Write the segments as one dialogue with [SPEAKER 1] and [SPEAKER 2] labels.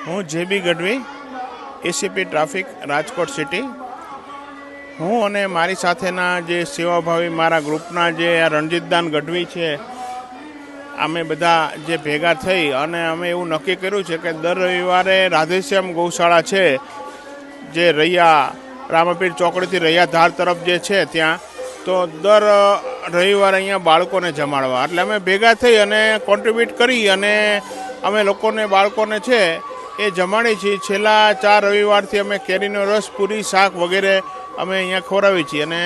[SPEAKER 1] હું J B Gadhvi, ACP traffic, Rajkot city. હું અને મારી સાથેના જે સેવાભાવી મારા ગ્રુપના જે રણજીતદાન ગઢવી છે, અમે બધા જે ભેગા થઈ અને અમે એવું નક્કી કર્યું છે કે દર રવિવારે રાધેશ્યામ ગૌશાળા છે જે રૈયા રામાપીર ચોકડીથી રૈયા ધાર તરફ જે છે ત્યાં, તો દર રવિવારે અહીંયા બાળકોને જમાડવા, એટલે અમે ભેગા થઈ અને કોન્ટ્રીબ્યુટ કરી અને અમે લોકોને બાળકોને છે એ જમાડી છીએ. છેલ્લા 4 રવિવારથી અમે કેરીનો રસ, પૂરી, શાક વગેરે અમે અહીંયા ખવડાવીએ છીએ અને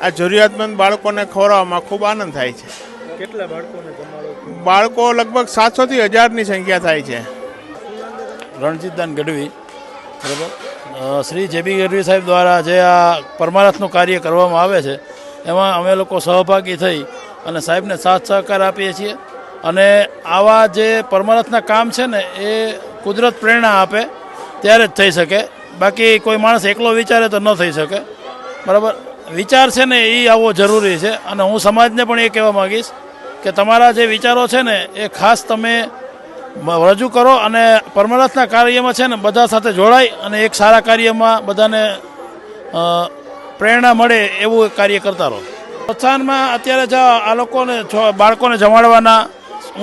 [SPEAKER 1] આ જરૂરિયાતમંદ બાળકોને ખવડાવવામાં ખૂબ આનંદ થાય છે.
[SPEAKER 2] કેટલા બાળકોને જમાડો?
[SPEAKER 1] બાળકો લગભગ 700 થી 1000ની સંખ્યા થાય છે.
[SPEAKER 3] રણજીતદાન ગઢવી, બરાબર. શ્રી જેબી ગઢવી સાહેબ દ્વારા જે આ પરમારથનું કાર્ય કરવામાં આવે છે એમાં અમે લોકો સહભાગી થઈ અને સાહેબને સાથ સહકાર આપીએ છીએ. અને આવા જે પરમારથના કામ છે ને એ કુદરત પ્રેરણા આપે ત્યારે જ થઈ શકે, બાકી કોઈ માણસ એકલો વિચારે તો ન થઈ શકે, બરાબર. વિચાર છે ને એ આવવો જરૂરી છે. અને હું સમાજને પણ એ કહેવા માગીશ કે તમારા જે વિચારો છે ને એ ખાસ તમે રજૂ કરો અને પરમારથના કાર્યમાં છે ને બધા સાથે જોડાય અને એક સારા કાર્યમાં બધાને પ્રેરણા મળે એવું કાર્ય કરતા રહો. પ્રોત્સાહનમાં અત્યારે જો આ લોકોને બાળકોને જમાડવાના,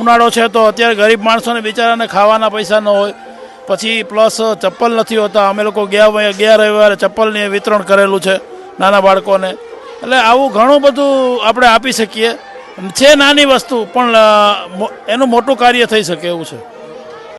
[SPEAKER 3] ઉનાળો છે તો અત્યારે ગરીબ માણસોને બિચારાને ખાવાના પૈસા ન હોય, પછી પ્લસ ચપ્પલ નથી હોતા. અમે લોકો ગયા રવિવારે ચપ્પલની વિતરણ કરેલું છે નાના બાળકોને. એટલે આવું ઘણું બધું આપણે આપી શકીએ. છે નાની વસ્તુ પણ એનું મોટું કાર્ય થઈ શકે એવું છે.